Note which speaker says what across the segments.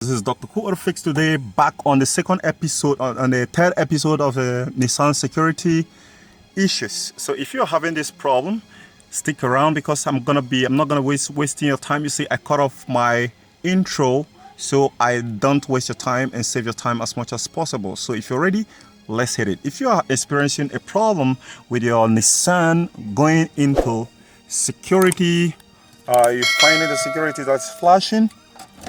Speaker 1: This is Dr. Fix today, back on the second episode, on the third episode of the Nissan security issues. So if you're having this problem, stick around because I'm not gonna wasting your time. You see, I cut off my intro so I don't waste your time and save your time as much as possible. So if you're ready, let's hit it. If you are experiencing a problem with your Nissan going into security, you're finding the security that's flashing.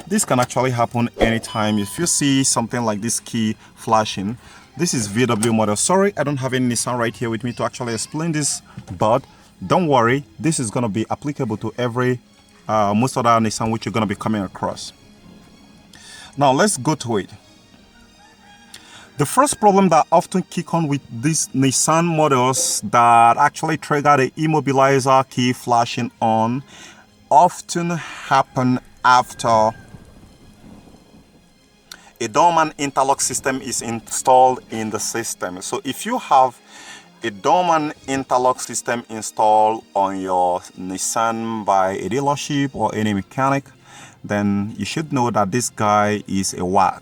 Speaker 1: This can actually happen anytime. If you see something like this key flashing, this is VW model. Sorry, I don't have any Nissan right here with me to actually explain this, but don't worry, this is going to be applicable to every most other Nissan which you're going to be coming across. Now let's go to it. The first problem that often kick on with these Nissan models that actually trigger the immobilizer key flashing on often happen after a dormant interlock system is installed in the system. So if you have a dormant interlock system installed on your Nissan by a dealership or any mechanic, then you should know that this guy is a whack.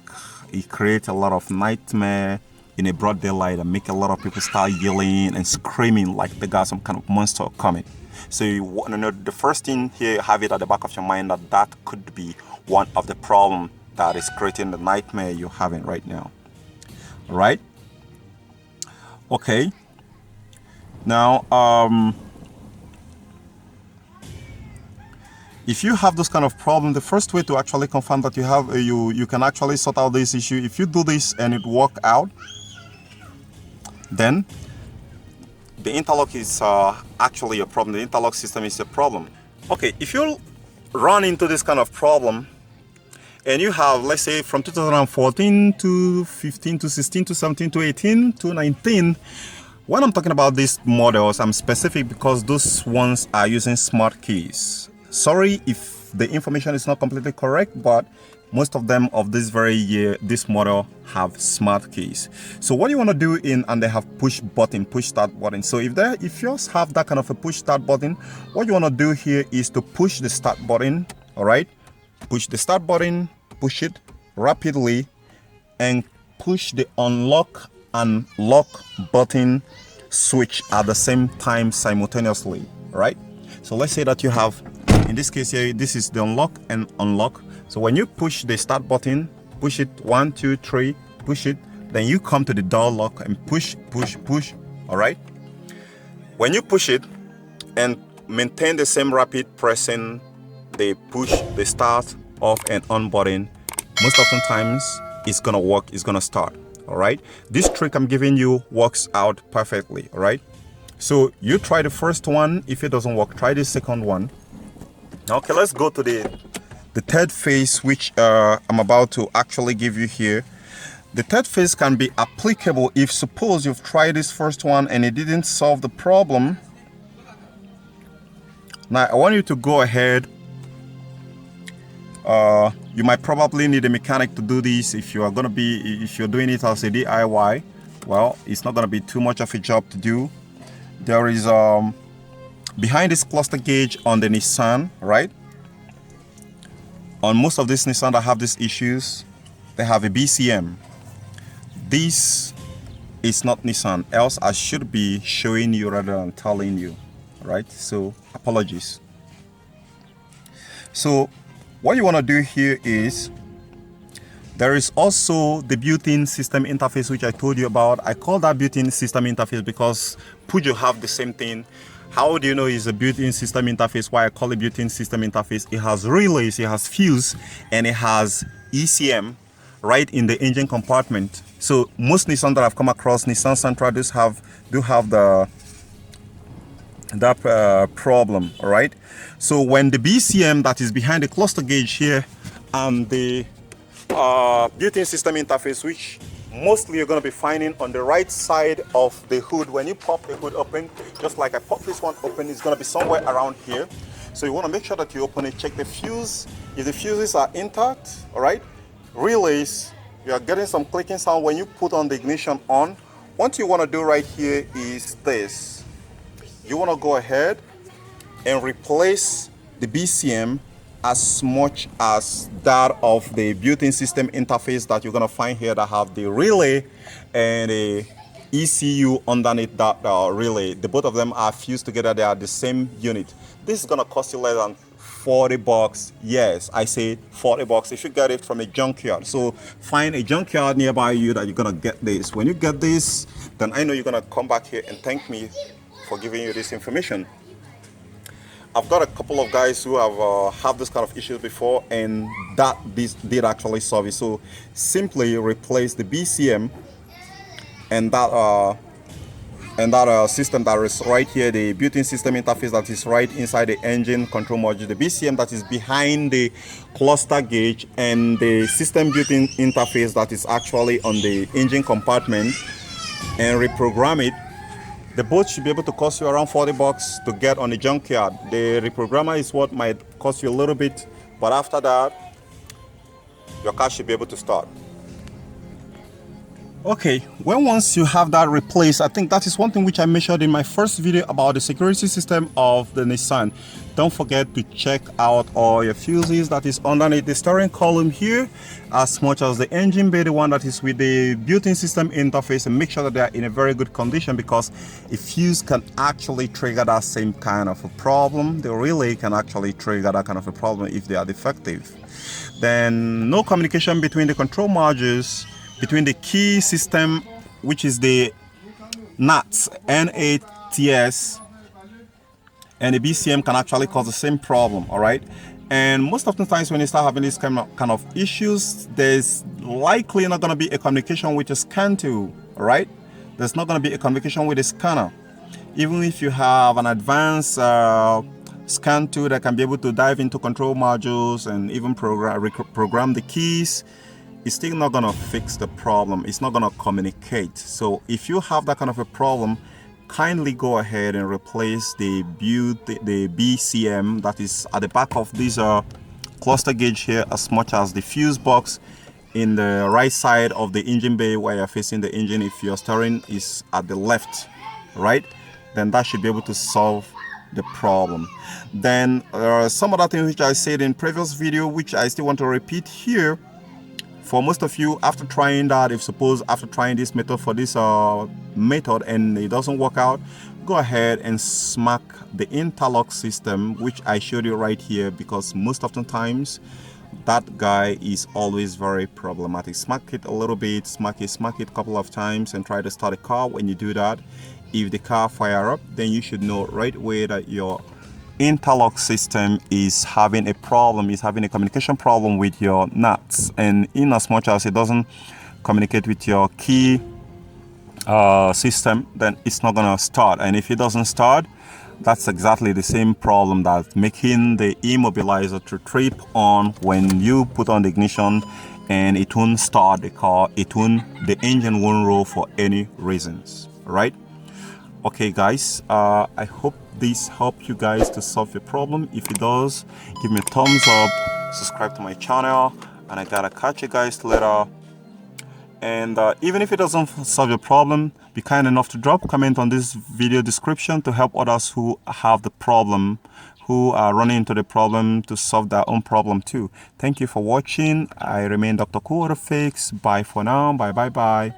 Speaker 1: He creates a lot of nightmare in a broad daylight and make a lot of people start yelling and screaming like they got some kind of monster coming. So you want to know, the first thing here, have it at the back of your mind that that could be one of the problems that is creating the nightmare you're having right now. All right? Okay. Now, if you have this kind of problem, the first way to actually confirm that you have you can actually sort out this issue, if you do this and it work out, then the interlock is actually a problem. The interlock system is a problem. Okay, if you run into this kind of problem and you have, let's say, from 2014 to 15 to 16 to 17 to 18 to 19, when I'm talking about these models, I'm specific because those ones are using smart keys. Sorry if the information is not completely correct, but most of them of this very year, this model have smart keys. So what you want to do and they have push start button. So if yours have that kind of a push start button, what you want to do here is to push the start button. All right, push the start button, push it rapidly, and push the unlock and lock button switch at the same time simultaneously. All right. So let's say that you have, in this case here, this is the unlock and unlock. So when you push the start button, push it 1, 2, 3, push it, then you come to the door lock and push. All right. When you push it and maintain the same rapid pressing, the push, the start, off and on button, most often times it's gonna work, it's gonna start. All right. This trick I'm giving you works out perfectly. All right. So you try the first one. If it doesn't work, try the second one. Okay, let's go to the third phase, which I'm about to actually give you here. The third phase can be applicable if suppose you've tried this first one and it didn't solve the problem. Now I want you to go ahead. You might probably need a mechanic to do this if you're doing it as a DIY. Well, it's not going to be too much of a job to do. There is behind this cluster gauge on the Nissan, right? On most of these Nissan that have these issues, they have a BCM. This is not Nissan, else I should be showing you rather than telling you, right? So apologies. So what you want to do here is, there is also the built-in system interface, which I told you about. I call that built-in system interface because Peugeot have the same thing. How do you know it's a built-in system interface? Why I call it built-in system interface? It has relays, it has fuse, and it has ECM right in the engine compartment. So most Nissan that I've come across, Nissan Sentra, do have that problem. All right. So when the BCM that is behind the cluster gauge here and the built-in system interface, which mostly you're going to be finding on the right side of the hood. When you pop the hood open, just like I pop this one open, it's going to be somewhere around here. So you want to make sure that you open it, check the fuse. If the fuses are intact, all right, relays, you are getting some clicking sound when you put on the ignition on. What you want to do right here is this. You want to go ahead and replace the BCM as much as that of the built-in system interface that you're going to find here that have the relay and a ECU underneath that relay. The both of them are fused together. They are the same unit. This is going to cost you less than 40 bucks. Yes, I say 40 bucks if you get it from a junkyard. So find a junkyard nearby you that you're going to get this. When you get this, then I know you're going to come back here and thank me for giving you this information. I've got a couple of guys who have this kind of issues before, and this did actually solve it. So simply replace the BCM and that system that is right here, the built-in system interface that is right inside the engine control module, the BCM that is behind the cluster gauge, and the system built-in interface that is actually on the engine compartment, and reprogram it. The boat should be able to cost you around 40 bucks to get on the junkyard. The reprogrammer is what might cost you a little bit, but after that, your car should be able to start. Okay, once you have that replaced, I think that is one thing which I mentioned in my first video about the security system of the Nissan. Don't forget to check out all your fuses that is underneath the steering column here, as much as the engine bay, the one that is with the built-in system interface, and make sure that they are in a very good condition, because a fuse can actually trigger that same kind of a problem. The relay can actually trigger that kind of a problem if they are defective. Then no communication between the control modules, between the key system, which is the NATS, N-A-T-S, and the BCM can actually cause the same problem, all right? And most of the times when you start having this kind of issues, there's likely not going to be a communication with the scan tool, all right? There's not going to be a communication with the scanner. Even if you have an advanced scan tool that can be able to dive into control modules and even program the keys, it's still not going to fix the problem. It's not going to communicate. So if you have that kind of a problem, kindly go ahead and replace the BCM that is at the back of this cluster gauge here, as much as the fuse box in the right side of the engine bay where you're facing the engine. If your steering is at the left, right, then that should be able to solve the problem. Then there are some other things which I said in previous video, which I still want to repeat here. For most of you, after trying that, if suppose after trying this method for this method and it doesn't work out, go ahead and smack the interlock system, which I showed you right here, because most of the times that guy is always very problematic. Smack it a little bit, smack it a couple of times, and try to start a car. When you do that, if the car fire up, then you should know right away that your interlock system is having a problem, is having a communication problem with your nuts. And in as much as it doesn't communicate with your key system, then it's not gonna start. And if it doesn't start, that's exactly the same problem that's making the immobilizer to trip on when you put on the ignition, and it won't start the car, the engine won't roll for any reasons, right? Okay guys, I hope this helped you guys to solve your problem. If it does, give me a thumbs up, subscribe to my channel, and I gotta catch you guys later. And even if it doesn't solve your problem, be kind enough to drop a comment on this video description to help others who have the problem, who are running into the problem, to solve their own problem too. Thank you for watching. I remain Dr. Cool with a Fix. Bye for now. Bye.